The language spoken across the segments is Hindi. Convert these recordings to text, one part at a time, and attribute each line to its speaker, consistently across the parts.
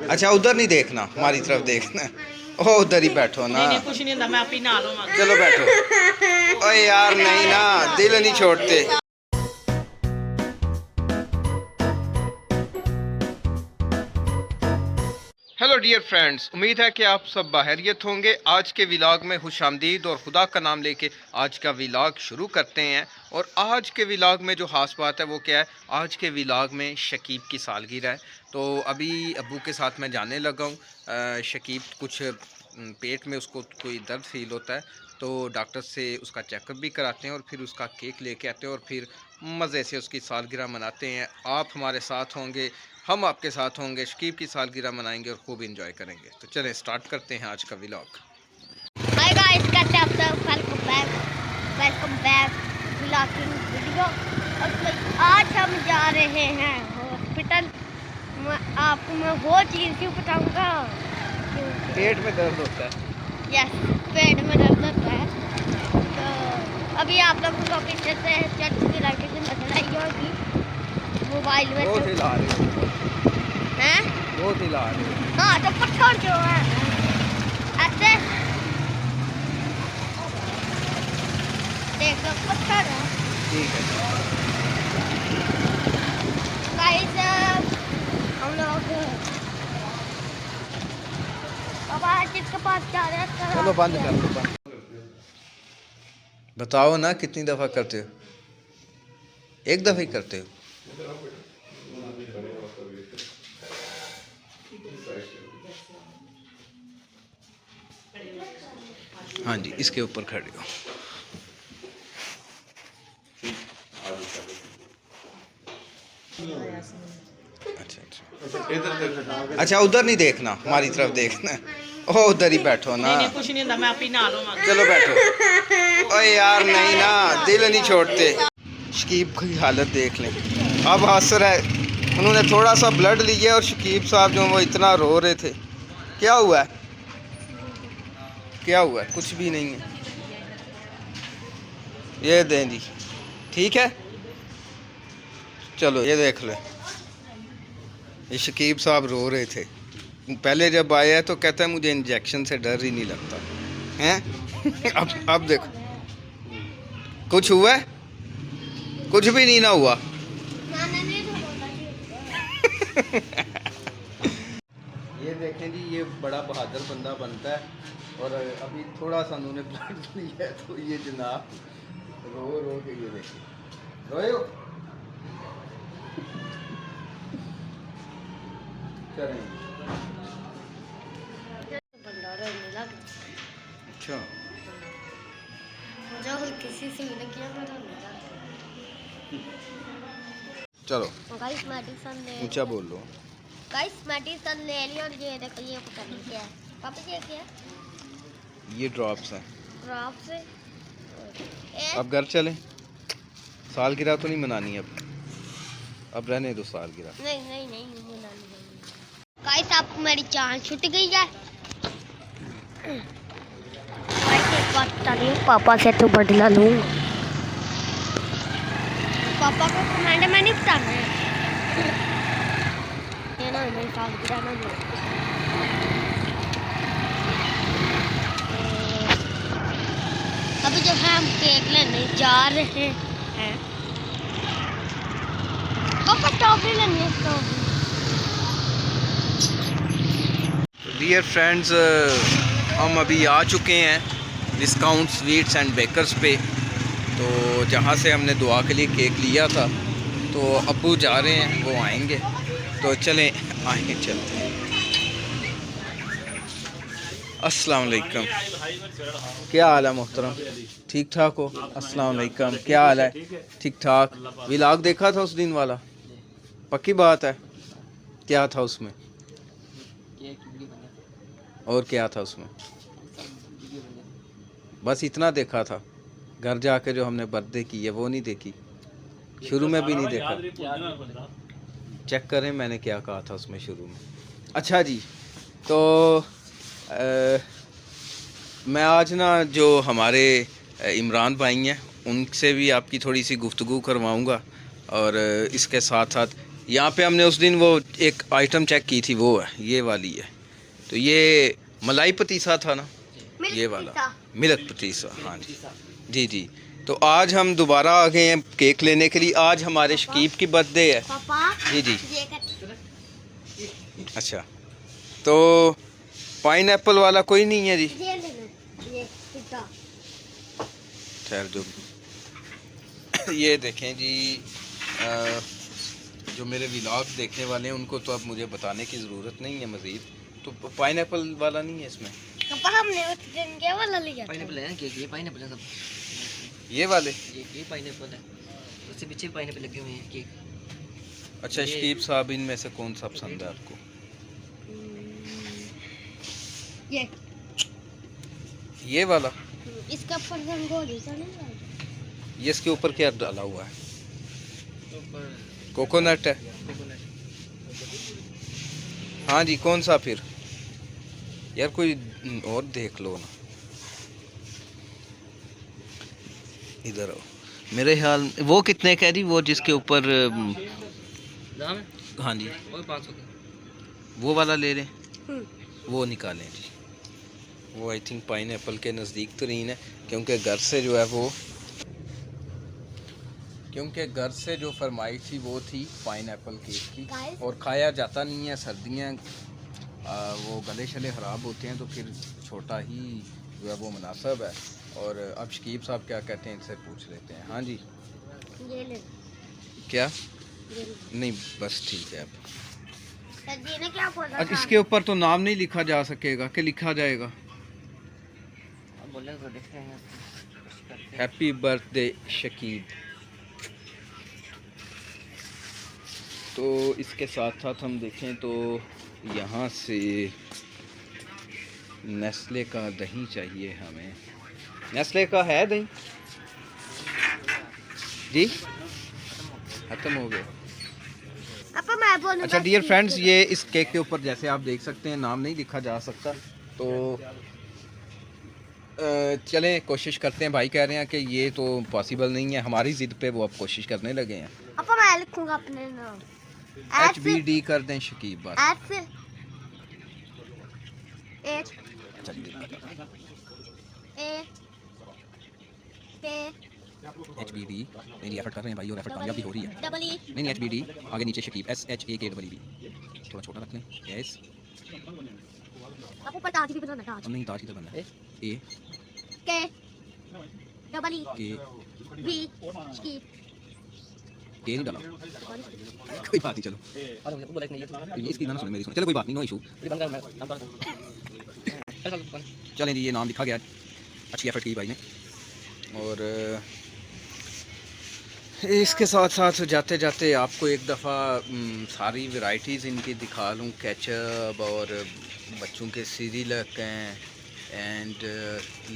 Speaker 1: अच्छा उधर नहीं देखना, हमारी तरफ देखना। ओ उधर ही बैठो ना।
Speaker 2: नहीं कुछ नहीं होता, मैं आप ही नहा लूंगा।
Speaker 1: चलो बैठो। ओए यार नहीं ना, दिल नहीं छोड़ते। हेलो डियर फ्रेंड्स, उम्मीद है कि आप सब बाहरियत होंगे। आज के व्लॉग में खुशामदीद और खुदा का नाम लेके आज का व्लॉग शुरू करते हैं। और आज के व्लॉग में जो ख़ास बात है वो क्या है, आज के व्लॉग में शकीब की सालगिरह है। तो अभी अब्बू के साथ मैं जाने लगा हूँ। शकीब कुछ पेट में उसको कोई दर्द फील होता है, तो डॉक्टर से उसका चेकअप भी कराते हैं और फिर उसका केक लेके आते हैं और फिर मज़े से उसकी सालगिरह मनाते हैं। आप हमारे साथ होंगे, हम आपके साथ होंगे, शकीब की सालगिरह मनाएंगे और खूब इंजॉय करेंगे। तो चलें स्टार्ट करते हैं आज का व्लॉग।
Speaker 3: हाय गाइस, कैसे आप सब? Welcome back vlogging video. और आज हम जा रहे हैं हॉस्पिटल। आपको मैं वो चीज़ क्यों बताऊंगा,
Speaker 1: पेट में दर्द होता है।
Speaker 3: यस, पेट में दर्द होता है। तो अभी आप लोगों को पीछे से चर्च की लाइटें नजर आई होगी मोबाइल में।
Speaker 1: बहुत हिला रही
Speaker 3: हैं?
Speaker 1: बहुत हिला रही।
Speaker 3: हाँ, तो पत्थर जो है ऐसे देख लो, पत्थर है।
Speaker 1: ठीक है।
Speaker 3: गाइस, हम लोग बाबा जिसके पास जा रहे हैं।
Speaker 1: चलो बंद कर दो, बंद। बताओ ना कितनी दफ़ा करते हो? एक दफ़ा ही करते हो? हाँ जी, इसके ऊपर खड़े हो। अच्छा उधर नहीं देखना, हमारी तरफ देखना। ओ उधर ही बैठो ना।
Speaker 2: नहीं कुछ नहीं होता, मैं आप ही नहा लूंगा।
Speaker 1: चलो बैठो। ओए यार नहीं ना, दिल नहीं छोड़ते। शकीब की हालत देख लें, अब हंस रहा है। उन्होंने थोड़ा सा ब्लड लिया और शकीब साहब जो वो इतना रो रहे थे। क्या हुआ है? क्या हुआ है? कुछ भी नहीं है। ये दें जी, ठीक है। चलो ये देख लो, ये शकीब साहब रो रहे थे। पहले जब आया तो कहता है मुझे इंजेक्शन से डर ही नहीं लगता हैं। अब देखो, कुछ हुआ है? कुछ भी नहीं ना हुआ। ये देखें जी, ये बड़ा बहादुर बंदा बनता है और अभी थोड़ा सा उन्होंने ब्लड लिया है तो ये जनाब रो रो के, ये देखें रोए हो। अच्छा
Speaker 3: किसी से मिले किया
Speaker 1: चलो
Speaker 3: गाइस, मेडिसिन ले
Speaker 1: ऊंचा बोल लो।
Speaker 3: गाइस, मेडिसिन ले लिया और ये देखो, ये पता नहीं क्या है। पापा ये क्या है?
Speaker 1: ये ड्रॉप्स हैं।
Speaker 3: ड्रॉप से
Speaker 1: अब घर चलें, सालगिरह तो नहीं मनानी अब रहने दो सालगिरह।
Speaker 3: नहीं नहीं नहीं मनानी। गाइस, आपको मेरी जान छूट गई है। एक बात बता रही हूँ, पापा से तो बदला लूँ। पापा को कमांड में नहीं बताना है, ये ना मेरी सालगिरह ना दो। अभी जो है हम केक लेने जा रहे हैं। पापा टॉफी लेनी है, टॉफी।
Speaker 1: डियर फ्रेंड्स, हम अभी आ चुके हैं डिस्काउंट स्वीट्स एंड बेकर्स पे। तो जहाँ से हमने दुआ के लिए केक लिया था, तो अब्बू जा रहे हैं, वो आएंगे। तो चलें आएँ, चलते हैं। अस्सलाम वालेकुम, क्या हाल है मोहतरम? ठीक ठाक हो? अस्सलाम वालेकुम, क्या हाल है? ठीक ठाक। व्लॉग देखा था उस दिन वाला? पक्की बात है? क्या था उसमें और क्या था उसमें? बस इतना देखा था। घर जाके जो हमने बर्थडे की है वो नहीं देखी, शुरू में भी नहीं देखा। चेक करें मैंने क्या कहा था उसमें शुरू में। अच्छा जी, तो मैं आज ना जो हमारे इमरान भाई हैं उनसे भी आपकी थोड़ी सी गुफ्तगू करवाऊंगा और इसके साथ साथ यहाँ पे हमने उस दिन वो एक आइटम चेक की थी, वो है ये वाली है। तो ये मलाई पतीसा था ना, ये वाला मिल्क पतीसा। हाँ जी जी जी। तो आज हम दोबारा आ गए हैं केक लेने के लिए। आज हमारे शकीब की बर्थडे है।
Speaker 3: पापा
Speaker 1: जी जी।
Speaker 3: ये कर
Speaker 1: अच्छा, तो पाइनएप्पल वाला कोई नहीं है जी?
Speaker 3: ये ले लो, ये पिज्जा।
Speaker 1: खैर जो ये देखें जी, जो मेरे व्लॉग देखने वाले हैं उनको तो अब मुझे बताने की ज़रूरत नहीं है मज़ीद। तो पाइनएप्पल वाला नहीं है इसमें?
Speaker 3: पापा हमने उस दिन ये वाला लिया था।
Speaker 4: पाइनएप्पल है केक, ये पाइनएप्पल है सब।
Speaker 1: ये वाले?
Speaker 4: ये पाइनएप्पल है, उससे पीछे पाइनएप्पल लगे हुए हैं केक।
Speaker 1: अच्छा
Speaker 4: ये-
Speaker 1: शकीब साहब, इनमें से कौन सा पसंद है आपको? ये वाला?
Speaker 3: इसका ऊपर रंगोली सा नहीं है?
Speaker 1: ये इसके ऊपर क्या डाला हुआ है?
Speaker 4: ऊपर
Speaker 1: कोकोनट है?
Speaker 4: कोकोनट।
Speaker 1: हाँ जी, कौन सा फिर? यार कोई और देख लो ना, इधर आओ। मेरे ख्याल वो कितने कह रही, वो जिसके ऊपर
Speaker 4: दाम है
Speaker 1: हाँ जी
Speaker 4: वो 500 का।
Speaker 1: वो वाला ले लें, वो निकालें जी। वो आई थिंक पाइनएप्पल के नज़दीक तरीन है, क्योंकि घर से जो है वो, क्योंकि घर से जो फरमाइश थी वो थी पाइनएप्पल केक की।
Speaker 3: Guys?
Speaker 1: और खाया जाता नहीं है, सर्दियाँ वो गले शले ख़राब होते हैं, तो फिर छोटा ही जो है वो मुनासिब है। और अब शकीब साहब क्या कहते हैं, इनसे पूछ लेते हैं। हाँ जी,
Speaker 3: ये ले
Speaker 1: क्या?
Speaker 3: ये ले।
Speaker 1: नहीं बस ठीक है। अब
Speaker 3: सर जी ने क्या बोला
Speaker 1: अब
Speaker 3: था?
Speaker 1: इसके ऊपर तो नाम नहीं लिखा जा सकेगा कि लिखा जाएगा?
Speaker 4: अब बोल रहे हैं तो देखते हैं।
Speaker 1: Happy birthday Shakib. तो इसके साथ साथ हम देखें तो यहाँ से नेस्ले का दही चाहिए हमें। नेस्ले का है दही जी? ख़त्म हो गया।
Speaker 3: पापा मैं बोलूं
Speaker 1: अच्छा
Speaker 3: बस
Speaker 1: डियर
Speaker 3: ठीक
Speaker 1: फ्रेंड्स,
Speaker 3: है।
Speaker 1: ये इस केक के ऊपर जैसे आप देख सकते हैं नाम नहीं लिखा जा सकता। तो चलें कोशिश करते हैं। भाई कह रहे हैं कि ये तो पॉसिबल नहीं है, हमारी ज़िद पे वो अब कोशिश करने लगे हैं।
Speaker 3: पापा मैं लिखूंगा अपने नाम।
Speaker 1: HBD कर दें शकीब बस।
Speaker 3: एच एच ए पे
Speaker 1: HBD नहीं, एफर्ट कर रहे हैं भाई, और एफर्ट कामयाब भी हो रही है।
Speaker 3: डबल ई
Speaker 1: नहीं HBD आगे नीचे शकीब SHAKEEB, थोड़ा छोटा रख लें। यस,
Speaker 3: आपको पता भी बनाना था।
Speaker 1: नहीं ताज इधर बनना है। A
Speaker 3: के डबल ई
Speaker 1: K
Speaker 3: बी की
Speaker 1: K नहीं डाला, कोई बात नहीं। चलो
Speaker 4: और मुझे बोला नहीं
Speaker 1: ये इसकी ना सुने मेरी सुने, चलो कोई बात नहीं, नो इशू।
Speaker 4: ये बंद कर, मैं नाम डाल दूं।
Speaker 1: चलें जी, ये नाम लिखा गया, अच्छी एफर्ट की भाई ने। और इसके साथ साथ जाते जाते आपको एक दफ़ा सारी वैरायटीज़ इनकी दिखा लूँ। केचप और बच्चों के सीरियलक हैं, एंड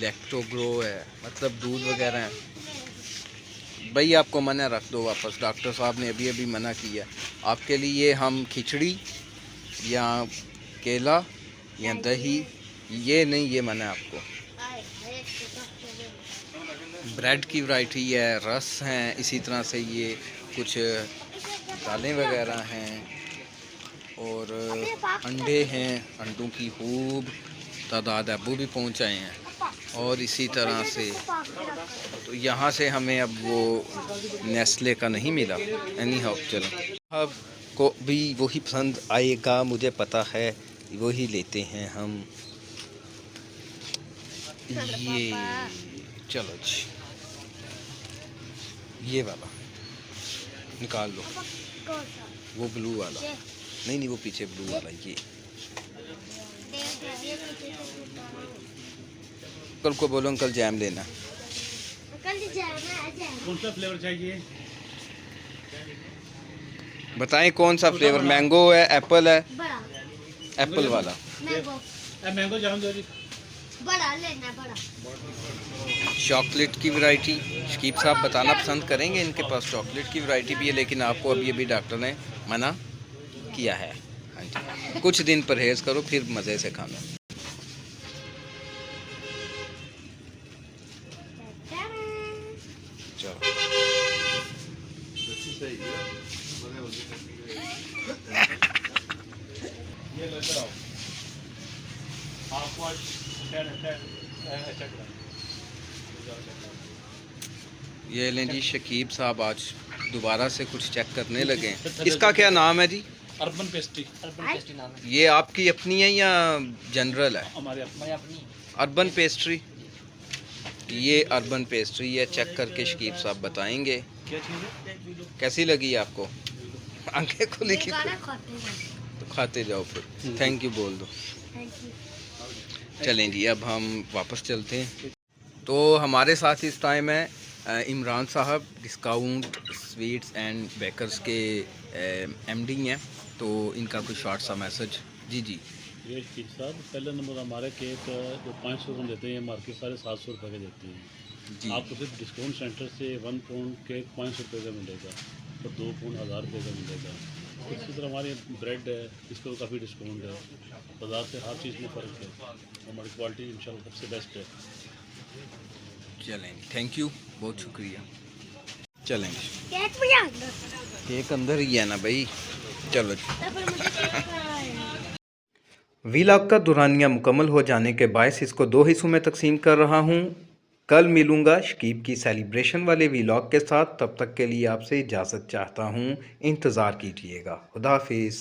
Speaker 1: लैक्टोग्रो है, मतलब दूध वगैरह है। भाई आपको मना रख दो वापस, डॉक्टर साहब ने अभी अभी मना किया। आपके लिए हम खिचड़ी या केला या दही, ये नहीं, ये मना है आपको। ब्रेड की वैरायटी है, रस हैं, इसी तरह से ये कुछ दालें वगैरह हैं, और अंडे हैं। अंडों की खूब तादाद अबू भी पहुंचाए हैं। और इसी तरह से तो यहाँ से हमें अब वो नेस्ले का नहीं मिला। एनी हाउ चलो, अब को भी वही पसंद आएगा, मुझे पता है, वही लेते हैं हम। ये चलो जी, ये वाला निकाल लो, वो ब्लू वाला नहीं नहीं, वो पीछे ब्लू वाला। ये अंकल को बोलो, अंकल जैम लेना।
Speaker 5: कौन सा फ्लेवर चाहिए?
Speaker 1: बताएं कौन सा फ्लेवर? मैंगो है, एप्पल है?
Speaker 3: बड़ा
Speaker 1: एप्पल वाला।
Speaker 3: मैंगो
Speaker 5: मैंगो जाम दो जी।
Speaker 3: बड़ा लेना बड़ा।
Speaker 1: चॉकलेट की वैरायटी शकीब साहब बताना पसंद करेंगे। इनके पास चॉकलेट की वैरायटी भी है, लेकिन आपको अभी अभी डॉक्टर ने मना किया है। हाँ जी, कुछ दिन परहेज़ करो, फिर मज़े से खाना। चलो
Speaker 5: आपको आज चेक करें।
Speaker 1: ये लें जी, शकीब साहब आज दोबारा से कुछ चेक करने लगे हैं। इसका क्या नाम है जी?
Speaker 5: अर्बन पेस्ट्री
Speaker 4: अर्बन टेस्टी नाम है
Speaker 1: ये आपकी अपनी है या जनरल है?
Speaker 5: हमारे अपने।
Speaker 4: हमारे अपनी
Speaker 1: अर्बन पेस्ट्री, ये अर्बन पेस्ट्री है। चेक करके शकीब साहब बताएंगे
Speaker 5: क्या चीज़ है?
Speaker 1: कैसी लगी आपको। आंखें खुली की
Speaker 3: खाना खाते हैं।
Speaker 1: तो खाते जाओ फिर थैंक यू बोल दो।
Speaker 3: Thank you.
Speaker 1: चलें जी, अब हम वापस चलते हैं। तो हमारे साथ इस टाइम है इमरान साहब, डिस्काउंट स्वीट्स एंड बेकर्स के एमडी हैं। तो इनका कोई शॉर्ट सा मैसेज। जी जी।
Speaker 5: ये शकीब साहब, पहले नंबर हमारे केक जो 500 ग्राम देते हैं मार्केट सारे 700 रुपये के देते हैं।
Speaker 1: जी
Speaker 5: आपको सिर्फ डिस्काउंट सेंटर से 1 पाउंड केक 500 रुपये का मिलेगा और 2 पाउंड 1000 रुपये का मिलेगा। इसी तरह हमारी ब्रेड है, इस पर काफ़ी डिस्काउंट है। बाजार से हर चीज़ में फ़र्क है। हमारी क्वालिटी इंशाल्लाह सबसे बेस्ट है।
Speaker 1: चलें जी, थैंक यू, बहुत शुक्रिया। चलें जी,
Speaker 3: केक भी आ गया।
Speaker 1: केक अंदर ही है ना भाई। चलो जी।
Speaker 3: तब फिर मुझे केक खाना है।
Speaker 1: व्लॉग का दुरानिया मुकम्मल हो जाने के बायस इसको 2 हिस्सों में तकसीम कर रहा हूँ। कल मिलूँगा शकीब की सेलिब्रेशन वाले व्लॉग के साथ। तब तक के लिए आपसे इजाज़त चाहता हूँ। इंतज़ार कीजिएगा। खुदा हाफिज़।